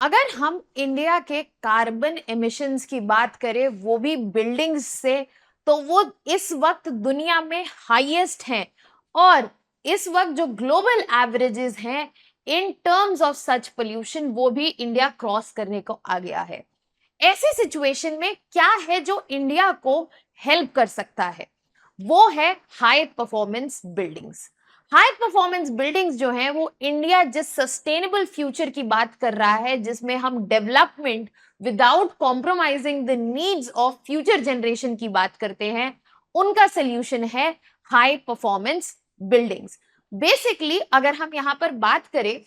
अगर हम इंडिया के कार्बन एमिशंस की बात करें, वो भी बिल्डिंग्स से, तो वो इस वक्त दुनिया में हाईएस्ट हैं। और इस वक्त जो ग्लोबल एवरेजेस हैं in terms of such pollution, वो भी इंडिया क्रॉस करने को आ गया है। ऐसी सिचुएशन में क्या है जो इंडिया को हेल्प कर सकता है? वो है high performance buildings. High performance buildings जो हैं वो इंडिया जिस सस्टेनेबल फ्यूचर की बात कर रहा है, जिसमें हम development without compromising the needs of future generation की बात करते हैं, उनका सोल्यूशन है हाई परफॉर्मेंस बिल्डिंग्स। बेसिकली अगर हम यहां पर बात करें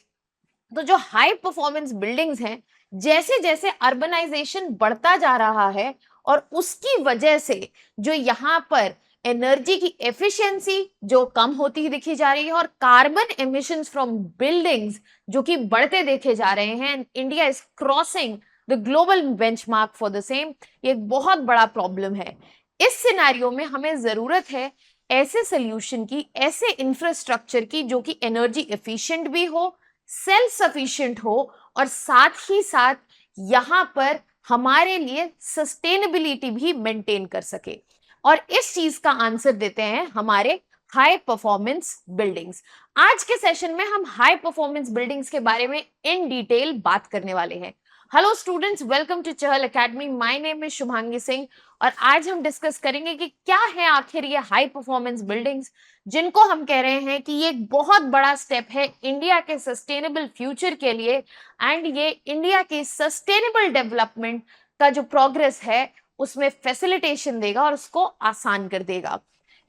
तो जो हाई परफॉर्मेंस बिल्डिंग्स हैं, जैसे जैसे अर्बनाइजेशन बढ़ता जा रहा है और उसकी वजह से जो यहाँ पर एनर्जी की एफिशिएंसी जो कम होती दिखी जा रही है और कार्बन एमिशंस फ्रॉम बिल्डिंग्स जो कि बढ़ते देखे जा रहे हैं, India is crossing the global benchmark for the same. ये एक बहुत बड़ा प्रॉब्लम है। इस सिनेरियो में हमें जरूरत है ऐसे सोल्यूशन की, ऐसे इंफ्रास्ट्रक्चर की जो कि एनर्जी एफिशिएंट भी हो, सेल्फ सफिशिएंट हो और साथ ही साथ यहां पर हमारे लिए सस्टेनेबिलिटी भी मेंटेन कर सके। और इस चीज का आंसर देते हैं हमारे हाई परफॉर्मेंस बिल्डिंग्स। आज के सेशन में हम हाई परफॉर्मेंस बिल्डिंग्स के बारे में इन डिटेल बात करने वाले हैं। Hello students, welcome to Chahal academy. My name is Shubhangi Singh और आज हम डिस्कस करेंगे कि क्या है आखिर ये हाई परफॉर्मेंस बिल्डिंग्स, जिनको हम कह रहे हैं कि ये एक बहुत बड़ा स्टेप है इंडिया के सस्टेनेबल फ्यूचर के लिए एंड ये इंडिया के सस्टेनेबल डेवलपमेंट का जो प्रोग्रेस है उसमें फैसिलिटेशन देगा और उसको आसान कर देगा।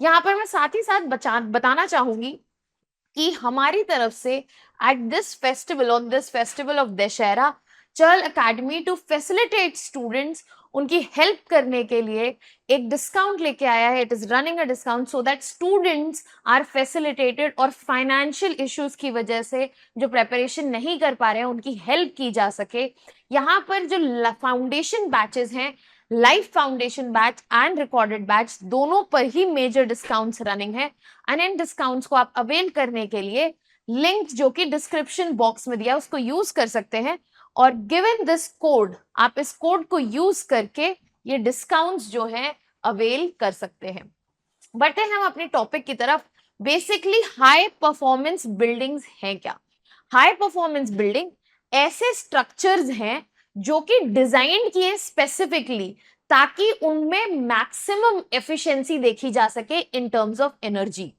यहाँ पर मैं साथ ही साथ बताना चाहूंगी कि हमारी तरफ से at this festival, on this festival of Dussehra, Chahal academy to facilitate students, उनकी हेल्प करने के लिए एक डिस्काउंट लेके आया है। It is running a discount so that students are facilitated और फाइनेंशियल इश्यूज की वजह से जो प्रेपरेशन नहीं कर पा रहे हैं उनकी हेल्प की जा सके। यहाँ पर जो फाउंडेशन बैचेस हैं, life foundation batch and recorded batch, दोनों पर ही मेजर डिस्काउंट्स रनिंग है। एंड इन डिस्काउंट्स को आप अवेल करने के लिए लिंक जो कि डिस्क्रिप्शन बॉक्स में दिया उसको यूज कर सकते हैं। और गिवन दिस कोड, आप इस कोड को यूज करके ये डिस्काउंट्स जो है अवेल कर सकते हैं। बढ़ते हैं हम अपने टॉपिक की तरफ। बेसिकली हाई परफॉर्मेंस बिल्डिंग्स हैं क्या? हाई परफॉर्मेंस बिल्डिंग ऐसे स्ट्रक्चर्स हैं जो कि डिजाइन किए स्पेसिफिकली ताकि उनमें मैक्सिमम एफिशिएंसी देखी जा सके इन टर्म्स ऑफ एनर्जी,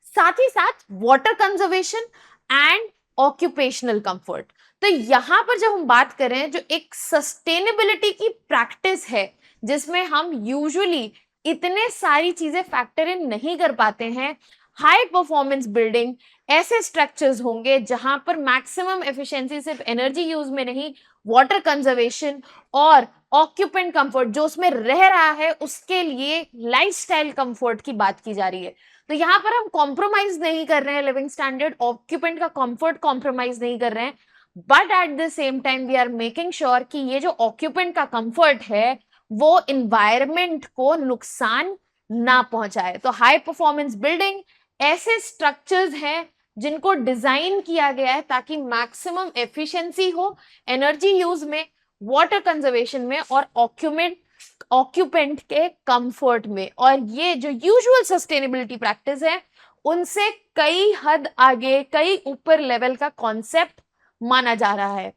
साथ ही साथ water conservation and occupational comfort. तो यहां पर जब हम बात करें जो एक सस्टेनेबिलिटी की प्रैक्टिस है, जिसमें हम यूजुअली इतने सारी चीजें फैक्टर इन नहीं कर पाते हैं, हाई परफॉर्मेंस बिल्डिंग ऐसे स्ट्रक्चर्स होंगे जहां पर मैक्सिमम एफिशिएंसी सिर्फ एनर्जी यूज में नहीं, वाटर कंजर्वेशन और ऑक्यूपेंट कंफर्ट, जो उसमें रह रहा है उसके लिए लाइफस्टाइल कंफर्ट की बात की जा रही है। तो यहां पर हम कॉम्प्रोमाइज नहीं कर रहे हैं लिविंग स्टैंडर्ड, ऑक्यूपेंट का कंफर्ट कॉम्प्रोमाइज नहीं कर रहे हैं, but at the same time we are making sure कि ये जो ऑक्यूपेंट का कंफर्ट है वो इन्वायरमेंट को नुकसान ना पहुंचाए। तो हाई परफॉर्मेंस बिल्डिंग ऐसे स्ट्रक्चर्स हैं जिनको डिजाइन किया गया है ताकि मैक्सिमम एफिशिएंसी हो एनर्जी यूज में, वाटर कंजर्वेशन में और ऑक्यूपेंट के कंफर्ट में। और ये जो यूजुअल सस्टेनेबिलिटी प्रैक्टिस है उनसे कई हद आगे, कई ऊपर लेवल का कॉन्सेप्ट माना जा रहा है।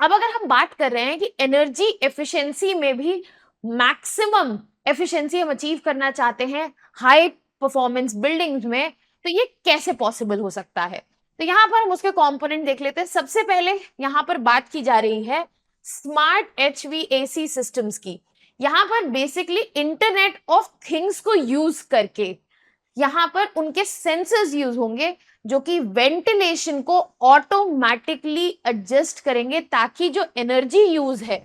अब अगर हम बात कर रहे हैं कि एनर्जी एफिशिएंसी में भी मैक्सिमम एफिशिएंसी हम अचीव करना चाहते हैं हाई परफॉर्मेंस बिल्डिंग्स में, तो ये कैसे पॉसिबल हो सकता है? तो यहां पर हम उसके कंपोनेंट देख लेते हैं। सबसे पहले यहां पर बात की जा रही है स्मार्ट HVAC सिस्टम्स की। यहां पर बेसिकली इंटरनेट ऑफ थिंग्स को यूज करके यहां पर उनके सेंसर्स यूज होंगे जो कि वेंटिलेशन को ऑटोमेटिकली एडजस्ट करेंगे ताकि जो एनर्जी यूज है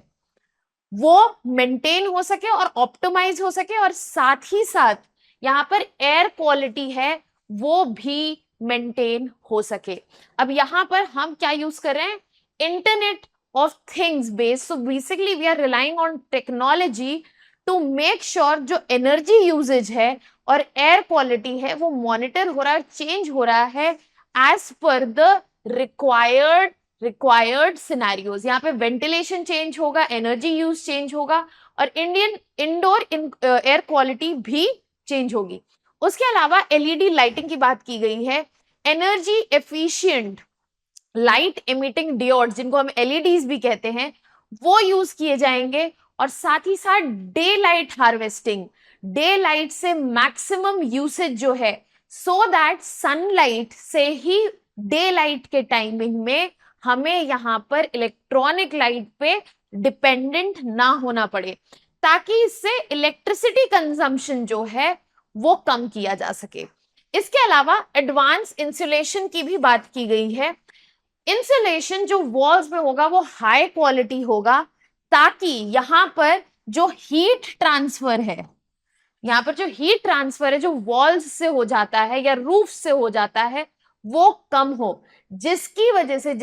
वो मेंटेन हो सके और ऑप्टिमाइज हो सके, और साथ ही साथ यहां पर एयर क्वालिटी है वो भी मेंटेन हो सके। अब यहां पर हम क्या यूज कर रहे हैं? Internet of things based. So basically we are relying on technology to make sure जो एनर्जी यूजेज है और एयर क्वालिटी है वो मॉनिटर हो रहा है, चेंज हो रहा है as per the required required scenarios, यहाँ पे वेंटिलेशन चेंज होगा, एनर्जी यूज चेंज होगा और इंडोर एयर क्वालिटी भी चेंज होगी। उसके अलावा एलईडी लाइटिंग की बात की गई है। एनर्जी एफिशिएंट लाइट एमिटिंग डियोड्स, जिनको हम एलईडीज भी कहते हैं, वो यूज किए जाएंगे। और साथ ही साथ day light harvesting, day light से मैक्सिमम यूसेज जो है, सो दैट सनलाइट से ही डे लाइट के टाइमिंग में हमें यहाँ पर इलेक्ट्रॉनिक लाइट पे डिपेंडेंट ना होना पड़े, ताकि इससे इलेक्ट्रिसिटी कंजम्पशन जो है वो कम किया जा सके। इसके अलावा एडवांस इंसुलेशन की भी बात की गई है। इंसुलेशन जो वॉल्स में होगा वो हाई क्वालिटी होगा, ताकि यहां पर जो हीट ट्रांसफर है, यहाँ पर जो हीट ट्रांसफर है जो वॉल्स से हो जाता है या रूफ से हो जाता है, वो कम हो, जिसकी वजह से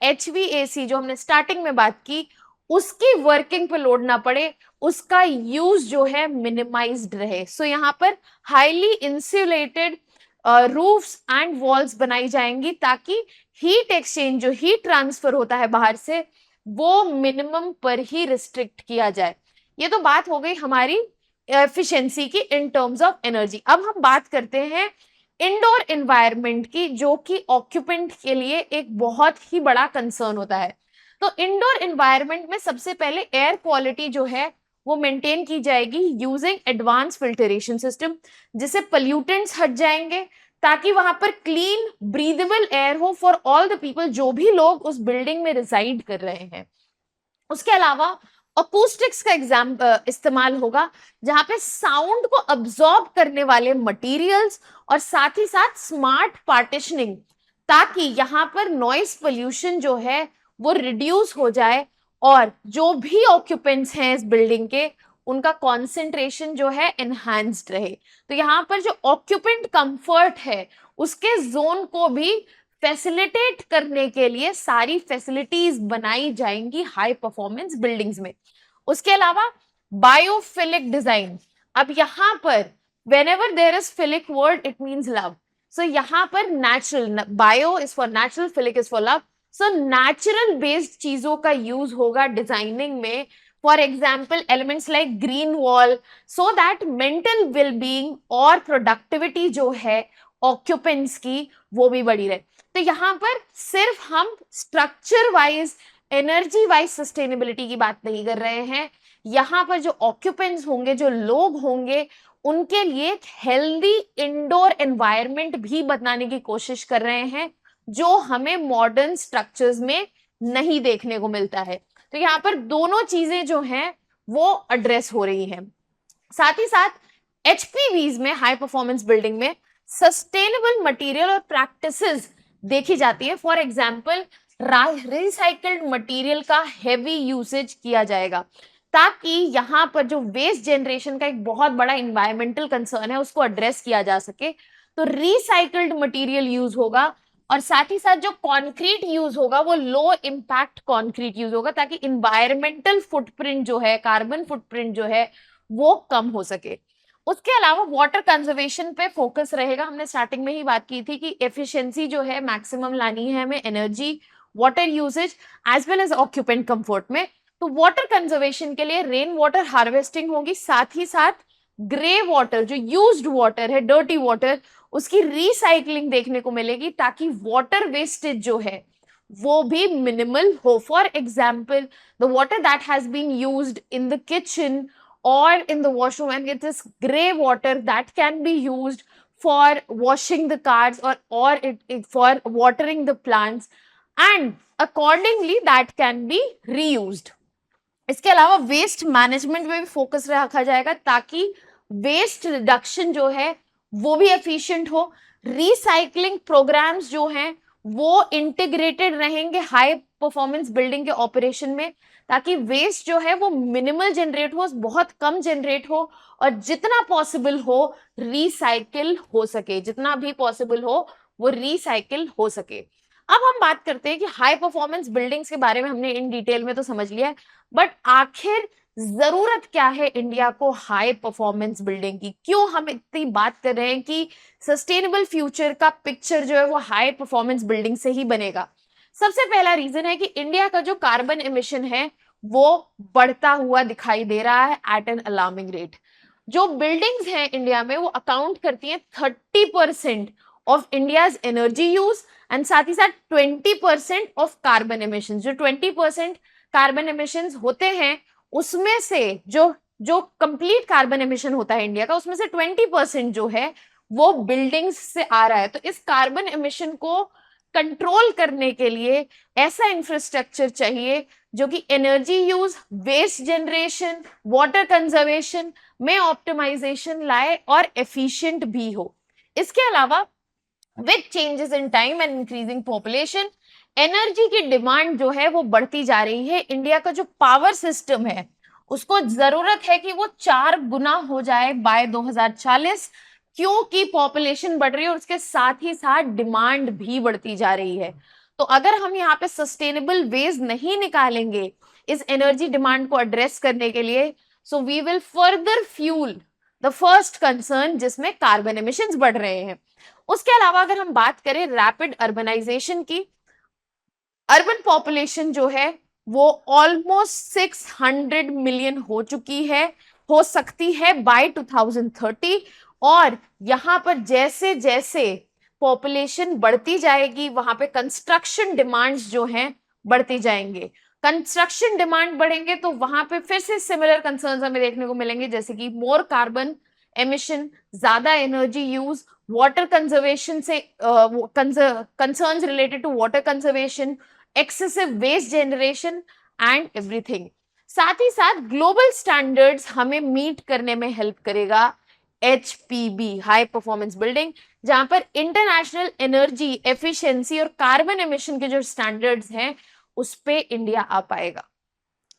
HVAC जो हमने स्टार्टिंग में बात की, उसकी वर्किंग पे लोड ना पड़े, उसका यूज जो है मिनिमाइज्ड रहे। सो यहाँ पर highly insulated roofs and walls बनाई जाएंगी, ताकि हीट एक्सचेंज, जो हीट ट्रांसफर होता है बाहर से, वो मिनिमम पर ही रिस्ट्रिक्ट किया जाए। ये तो बात हो गई हमारी एफिशिएंसी की इन टर्म्स ऑफ एनर्जी। अब हम बात करते हैं इंडोर एनवायरनमेंट की, जो कि ऑक्यूपेंट के लिए एक बहुत ही बड़ा कंसर्न होता है। तो इंडोर एनवायरनमेंट में सबसे पहले एयर क्वालिटी जो है वो मेंटेन की जाएगी यूजिंग एडवांस फिल्टरेशन सिस्टम, जिससे पोल्यूटेंट्स हट जाएंगे, ताकि वहां पर क्लीन ब्रीदेबल एयर हो फॉर ऑल द पीपल, जो भी लोग उस बिल्डिंग में रिसाइड कर रहे हैं। उसके अलावा अकूस्टिक्स का इस्तेमाल होगा, जहां पे साउंड को अब्सॉर्ब करने वाले मटेरियल्स और साथ ही साथ स्मार्ट पार्टीशनिंग, ताकि यहां पर नॉइस पोल्यूशन जो है वो रिड्यूस हो जाए और जो भी ऑक्यूपेंट्स हैं इस बिल्डिंग के, उनका कॉन्सेंट्रेशन जो है एनहांस्ड रहे। तो यहाँ पर जो ऑक्यूपेंट कंफर्ट है उसके जोन को भी फैसिलिटेट करने के लिए सारी फैसिलिटीज बनाई जाएंगी हाई परफॉर्मेंस बिल्डिंग्स में। उसके अलावा बायोफिलिक डिजाइन, अब यहाँ पर whenever there is philic word it means love, so यहाँ पर natural, bio is for natural, philic is for love, so natural based चीजों का यूज होगा डिजाइनिंग में। For example elements like green wall, so that mental wellbeing और productivity जो है occupants की वो भी बढ़ी रहे। तो यहाँ पर सिर्फ हम structure wise, energy wise sustainability की बात नहीं कर रहे हैं, यहाँ पर जो ऑक्यूपेंट्स होंगे, जो लोग होंगे, उनके लिए एक हेल्दी इंडोर एनवायरनमेंट भी बनाने की कोशिश कर रहे हैं, जो हमें मॉडर्न स्ट्रक्चर्स में नहीं देखने को मिलता है। तो यहाँ पर दोनों चीजें जो हैं वो एड्रेस हो रही हैं। साथ ही साथ HPVs में, हाई परफॉर्मेंस बिल्डिंग में, सस्टेनेबल मटेरियल और प्रैक्टिसेस देखी जाती है। फॉर एग्जाम्पल रिसाइकल्ड मटेरियल का हेवी यूसेज किया जाएगा, ताकि यहाँ पर जो वेस्ट जनरेशन का एक बहुत बड़ा इन्वायरमेंटल कंसर्न है उसको एड्रेस किया जा सके। तो रिसाइकल्ड मटेरियल यूज होगा और साथ ही साथ जो कंक्रीट यूज होगा वो लो इम्पैक्ट कंक्रीट यूज होगा, ताकि इन्वायरमेंटल फुटप्रिंट जो है, कार्बन फुटप्रिंट जो है, वो कम हो सके। उसके अलावा वाटर कंजर्वेशन पे फोकस रहेगा। हमने स्टार्टिंग में ही बात की थी कि एफिशिएंसी जो है मैक्सिमम लानी है हमें, energy, water usage as well as occupant comfort में। तो वाटर कंजर्वेशन के लिए रेन वाटर हार्वेस्टिंग होगी, साथ ही साथ ग्रे वाटर, जो यूज्ड वाटर है, डर्टी वाटर, उसकी रिसाइकलिंग देखने को मिलेगी, ताकि वाटर वेस्टेज जो है वो भी मिनिमल हो। For example the water that has been used in the kitchen or in the washroom, and it is gray water that can be used for washing the cars or for watering the plants, and accordingly that can be reused. इसके अलावा waste management में भी focus रखा जाएगा, ताकि waste reduction जो है वो भी एफिशिएंट हो। रिसाइकलिंग प्रोग्राम्स जो हैं वो इंटीग्रेटेड रहेंगे हाई परफॉर्मेंस बिल्डिंग के ऑपरेशन में, ताकि वेस्ट जो है वो मिनिमल जनरेट हो, बहुत कम जनरेट हो, और जितना पॉसिबल हो रिसाइकिल हो सके, जितना भी पॉसिबल हो वो रिसाइकिल हो सके। अब हम बात करते हैं कि हाई परफॉर्मेंस बिल्डिंग्स के बारे में हमने इन डिटेल में तो समझ लिया है, बट आखिर जरूरत क्या है इंडिया को हाई परफॉर्मेंस बिल्डिंग की? क्यों हम इतनी बात कर रहे हैं कि सस्टेनेबल फ्यूचर का पिक्चर जो है वो हाई परफॉर्मेंस बिल्डिंग से ही बनेगा? सबसे पहला रीजन है कि इंडिया का जो कार्बन एमिशन है वो बढ़ता हुआ दिखाई दे रहा है एट एन अलार्मिंग रेट। जो बिल्डिंग्स हैं इंडिया में वो अकाउंट करती हैं 30% of India's energy use and साथ ही साथ 20% ऑफ कार्बन एमिशन। जो 20% कार्बन एमिशन होते हैं उसमें से जो जो कंप्लीट कार्बन एमिशन होता है इंडिया का, उसमें से 20% जो है वो बिल्डिंग्स से आ रहा है। तो इस कार्बन एमिशन को कंट्रोल करने के लिए ऐसा इंफ्रास्ट्रक्चर चाहिए जो कि energy use, waste generation, water conservation में ऑप्टिमाइजेशन लाए और एफिशिएंट भी हो। इसके अलावा with changes in time and increasing population, energy की डिमांड जो है वो बढ़ती जा रही है। इंडिया का जो पावर सिस्टम है उसको जरूरत है कि वो 4 गुना हो जाए बाय 2040, क्योंकि पॉपुलेशन बढ़ रही है और उसके साथ ही साथ डिमांड भी बढ़ती जा रही है। तो अगर हम यहाँ पे सस्टेनेबल वेज नहीं निकालेंगे इस एनर्जी डिमांड को एड्रेस करने के लिए, so we will further fuel the first concern जिसमें कार्बन एमिशंस बढ़ रहे हैं। उसके अलावा अगर हम बात करें रैपिड अर्बनाइजेशन की, अर्बन पॉपुलेशन जो है वो ऑलमोस्ट 600 मिलियन हो चुकी है, हो सकती है बाय 2030। और यहां पर जैसे जैसे पॉपुलेशन बढ़ती जाएगी वहां पे कंस्ट्रक्शन डिमांड्स जो हैं बढ़ती जाएंगे। कंस्ट्रक्शन डिमांड बढ़ेंगे तो वहां पे फिर से सिमिलर कंसर्न्स हमें देखने को मिलेंगे, जैसे कि मोर कार्बन एमिशन, ज्यादा एनर्जी यूज, वाटर कंजर्वेशन से concerns related to water conservation, excessive waste generation and everything. साथ ही साथ ग्लोबल स्टैंडर्ड्स हमें मीट करने में हेल्प करेगा HPB, हाई परफॉर्मेंस बिल्डिंग, जहां पर इंटरनेशनल एनर्जी एफिशिएंसी और कार्बन एमिशन के जो स्टैंडर्ड्स हैं उस पे इंडिया आ पाएगा।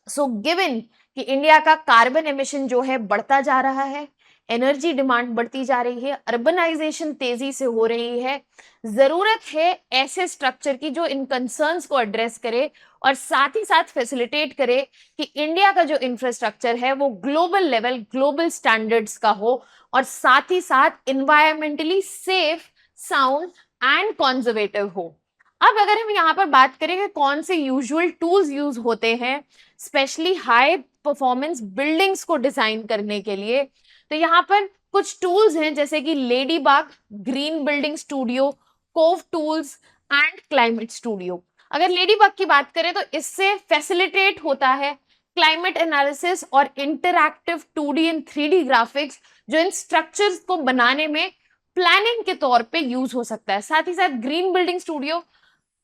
सो गिवन कि इंडिया का कार्बन एमिशन जो है बढ़ता जा रहा है, एनर्जी डिमांड बढ़ती जा रही है, अर्बनाइजेशन तेजी से हो रही है, जरूरत है ऐसे स्ट्रक्चर की जो इन कंसर्न्स को एड्रेस करे और साथ ही साथ फैसिलिटेट करे कि इंडिया का जो इंफ्रास्ट्रक्चर है वो ग्लोबल लेवल, ग्लोबल स्टैंडर्ड्स का हो और साथ ही साथ environmentally safe, sound and conservative हो। अब अगर हम यहाँ पर बात करें कि कौन से यूजुअल टूल्स यूज होते हैं स्पेशली हाई परफॉर्मेंस बिल्डिंग्स को डिजाइन करने के लिए, तो यहाँ पर कुछ टूल्स हैं जैसे कि ladybug, green building studio, cove tools and climate studio. अगर लेडी बाग की बात करें तो इससे फैसिलिटेट होता है क्लाइमेट एनालिसिस और interactive 2D and 3D graphics जो इन स्ट्रक्चर्स को बनाने में प्लानिंग के तौर पे यूज हो सकता है। साथ ही साथ green building studio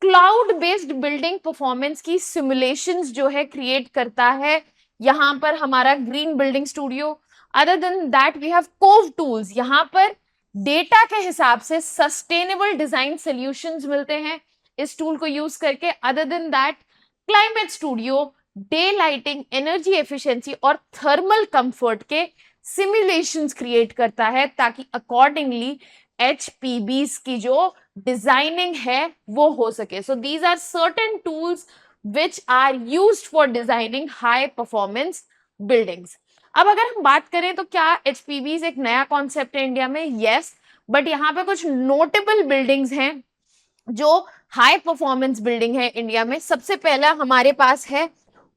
cloud based building performance की सिमुलेशंस जो है क्रिएट करता है यहाँ पर हमारा green building studio. Other than that we have cove tools, यहाँ पर डेटा के हिसाब से सस्टेनेबल डिजाइन सॉल्यूशंस मिलते हैं इस टूल को यूज करके। Other than that climate studio day lighting, energy efficiency और थर्मल कंफर्ट के सिमुलेशंस क्रिएट करता है ताकि अकॉर्डिंगली HPBs की जो डिजाइनिंग है वो हो सके। So these are certain tools which are used for designing high performance buildings। अब अगर हम बात करें तो क्या HPBs एक नया कॉन्सेप्ट है इंडिया में? यस, बट यहाँ पे कुछ नोटेबल बिल्डिंग्स हैं जो हाई परफॉर्मेंस बिल्डिंग है इंडिया में। सबसे पहला हमारे पास है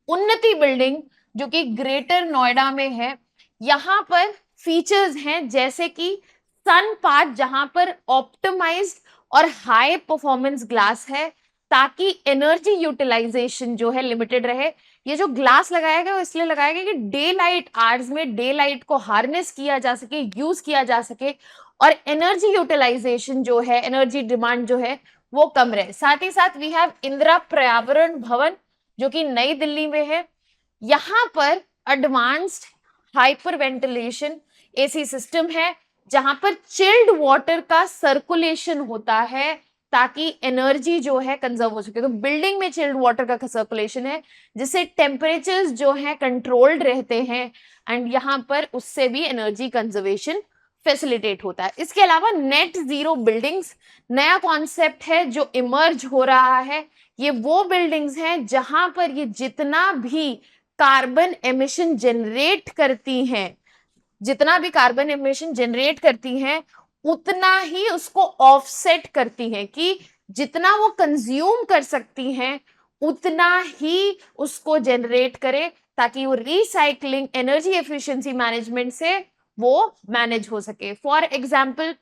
उन्नति बिल्डिंग जो कि ग्रेटर नोएडा में है। यहाँ पर फीचर्स हैं जैसे कि सन पाथ जहां पर ऑप्टिमाइज्ड और हाई परफॉर्मेंस ग्लास है ताकि एनर्जी यूटिलाइजेशन जो है लिमिटेड रहे। ये जो ग्लास लगाया गया वो इसलिए लगाया गया कि डे लाइट आवर्स में डे लाइट को हार्नेस किया जा सके, यूज किया जा सके और एनर्जी यूटिलाइजेशन जो है, एनर्जी डिमांड जो है वो कम रहे। साथ ही साथ वी हैव इंदिरा पर्यावरण भवन जो कि नई दिल्ली में है। यहाँ पर advanced hyper ventilation AC system है जहां पर चिल्ड वाटर का सर्कुलेशन होता है ताकि एनर्जी जो है कंजर्व हो सके। तो बिल्डिंग में चिल्ड वाटर का सर्कुलेशन है जिससे टेम्परेचर्स जो है कंट्रोल्ड रहते हैं एंड यहाँ पर उससे भी एनर्जी कंजर्वेशन फैसिलिटेट होता है। इसके अलावा नेट जीरो बिल्डिंग्स नया कॉन्सेप्ट है जो इमर्ज हो रहा है। ये वो बिल्डिंग्स हैं जहां पर ये जितना भी कार्बन एमिशन जनरेट करती हैं, जितना भी कार्बन एमिशन जनरेट करती हैं उतना ही उसको ऑफसेट करती हैं कि जितना वो कंज्यूम कर सकती हैं उतना ही उसको जनरेट करे, ताकि वो रिसाइकलिंग एनर्जी एफिशिएंसी मैनेजमेंट से वो मैनेज हो सके. For example,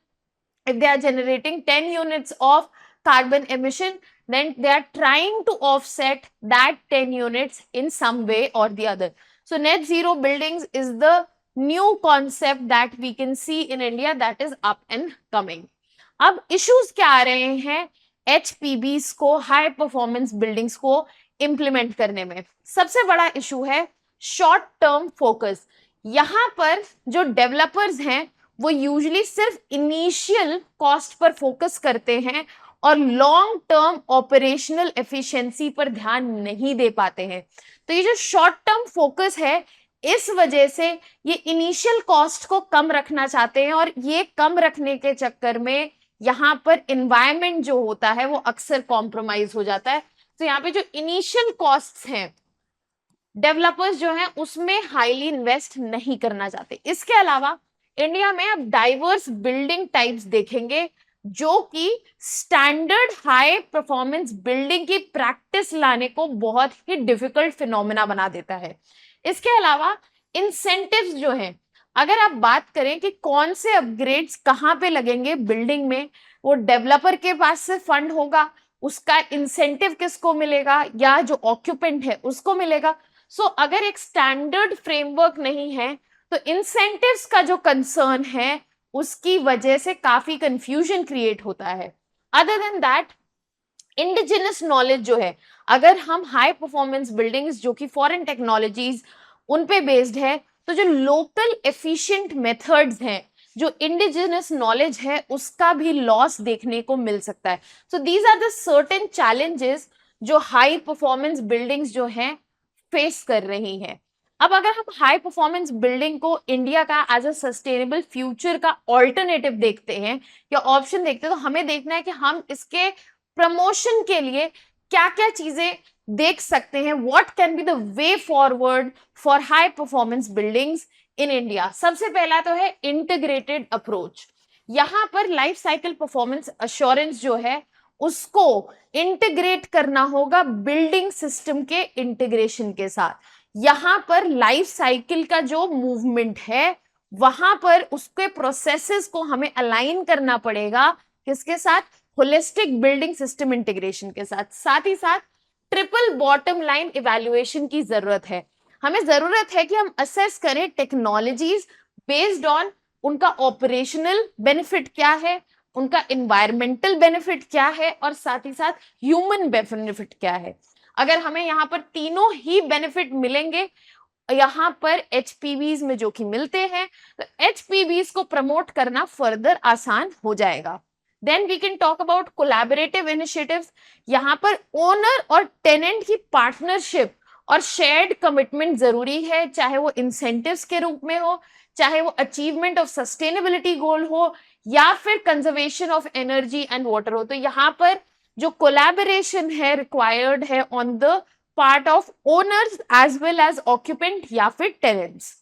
if they are generating 10 units of carbon emission, then they are trying to offset that 10 units in some way or the other. So net zero buildings is the new concept that we can see in India that is up and coming. अब issues क्या आ रहे हैं HPBs को, high performance buildings को implement करने में? सबसे बड़ा इशू है शॉर्ट टर्म फोकस. यहां पर जो डेवलपर्स हैं वो यूजुअली सिर्फ इनिशियल कॉस्ट पर फोकस करते हैं और लॉन्ग टर्म ऑपरेशनल एफिशिएंसी पर ध्यान नहीं दे पाते हैं. तो ये जो शॉर्ट टर्म फोकस है, इस वजह से ये इनिशियल कॉस्ट को कम रखना चाहते हैं, और ये कम रखने के चक्कर में यहाँ पर एनवायरनमेंट जो होता है वो अक्सर कॉम्प्रोमाइज हो जाता है. तो यहाँ पे जो इनिशियल कॉस्ट्स हैं डेवलपर्स जो हैं उसमें हाईली इन्वेस्ट नहीं करना चाहते. इसके अलावा इंडिया में अब डाइवर्स बिल्डिंग टाइप्स देखेंगे जो कि स्टैंडर्ड हाई परफॉर्मेंस बिल्डिंग की प्रैक्टिस लाने को बहुत ही डिफिकल्ट फिनोमेना बना देता है. इसके अलावा इंसेंटिव्स जो हैं, अगर आप बात करें कि कौन से अपग्रेड्स कहाँ पे लगेंगे बिल्डिंग में, वो डेवलपर के पास से फंड होगा, उसका इंसेंटिव किसको मिलेगा, या जो ऑक्यूपेंट है उसको मिलेगा. सो अगर एक स्टैंडर्ड फ्रेमवर्क नहीं है तो इंसेंटिव्स का जो कंसर्न है उसकी वजह से काफी कंफ्यूजन क्रिएट होता है. Other than that, indigenous knowledge जो है, अगर हम हाई परफॉर्मेंस बिल्डिंग्स जो कि फॉरेन टेक्नोलॉजीज उन पे बेस्ड है, तो जो लोकल एफिशिएंट मेथड्स हैं, जो इंडिजिनस नॉलेज है, उसका भी लॉस देखने को मिल सकता है. So these are the certain challenges जो हाई परफॉर्मेंस बिल्डिंग्स जो हैं फेस कर रही हैं. अब अगर हम हाई परफॉर्मेंस बिल्डिंग को इंडिया का एज अ सस्टेनेबल फ्यूचर का ऑल्टरनेटिव देखते हैं या ऑप्शन देखते हैं, तो हमें देखना है कि हम इसके प्रमोशन के लिए क्या क्या चीजें देख सकते हैं. What can be the way forward for high performance buildings in India. सबसे पहला तो है इंटीग्रेटेड अप्रोच. यहां पर लाइफ साइकिल परफॉर्मेंस अश्योरेंस जो है उसको इंटीग्रेट करना होगा बिल्डिंग सिस्टम के इंटीग्रेशन के साथ. यहां पर लाइफ साइकिल का जो मूवमेंट है वहां पर उसके प्रोसेसेस को हमें अलाइन करना पड़ेगा. किसके साथ? होलिस्टिक बिल्डिंग सिस्टम इंटीग्रेशन के साथ. साथ ही साथ ट्रिपल बॉटम लाइन इवैल्यूएशन की जरूरत है. हमें जरूरत है कि हम असेस करें टेक्नोलॉजीज बेस्ड ऑन उनका ऑपरेशनल बेनिफिट क्या है, उनका एनवायरमेंटल बेनिफिट क्या है, और साथ ही साथ ह्यूमन बेनिफिट क्या है. अगर हमें यहाँ पर तीनों ही बेनिफिट मिलेंगे यहाँ पर HPBs में जो कि मिलते हैं, तो HPBs को प्रमोट करना फर्दर आसान हो जाएगा. Then we can talk about collaborative initiatives. यहाँ पर ओनर और टेनेंट की पार्टनरशिप और शेयर्ड कमिटमेंट जरूरी है, चाहे वो इंसेंटिव्स के रूप में हो, चाहे वो अचीवमेंट ऑफ सस्टेनेबिलिटी गोल हो, या फिर conservation of energy and water हो. तो यहाँ पर जो कोलैबोरेशन है रिक्वायर्ड है on the part of owners as well as occupant या फिर tenants.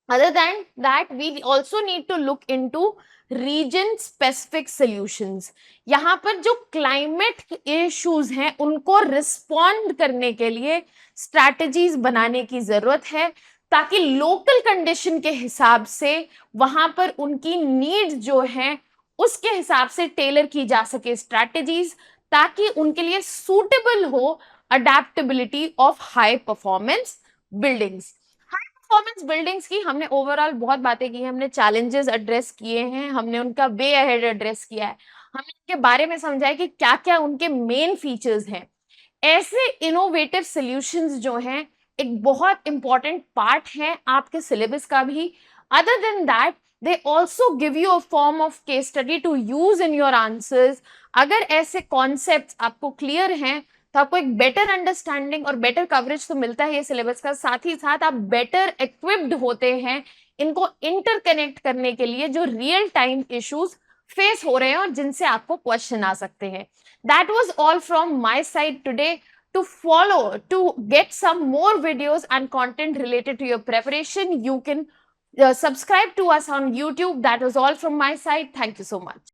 Other than that we also need to look into region specific solutions. यहाँ पर जो क्लाइमेट इश्यूज हैं उनको रिस्पॉन्ड करने के लिए स्ट्रैटेजीज बनाने की जरूरत है, ताकि लोकल कंडीशन के हिसाब से वहां पर उनकी नीड्स जो हैं उसके हिसाब से टेलर की जा सके स्ट्रैटेजीज, ताकि उनके लिए सूटेबल हो adaptability of high performance buildings. High performance buildings की हमने ओवरऑल बहुत बातें की हैं, हमने चैलेंजेस एड्रेस किए हैं, हमने उनका वे अहेड एड्रेस किया है, हमने उनके बारे में समझा है कि क्या क्या उनके मेन फीचर्स हैं. ऐसे इनोवेटिव सॉल्यूशंस जो हैं एक बहुत इंपॉर्टेंट पार्ट है आपके सिलेबस का भी. Other than that they also give you a form of case study to use in your answers. अगर ऐसे कॉन्सेप्ट्स आपको क्लियर हैं तो आपको एक बेटर अंडरस्टैंडिंग और बेटर कवरेज तो मिलता है ये सिलेबस का. साथ ही साथ आप बेटर इक्विप्ड होते हैं इनको इंटरकनेक्ट करने के लिए जो रियल टाइम इश्यूज फेस हो रहे हैं और जिनसे आपको क्वेश्चन आ सकते हैं. That was all from my side today. To get some more videos and content related to your preparation, you can subscribe to us on YouTube. That was all from my side. Thank you so much.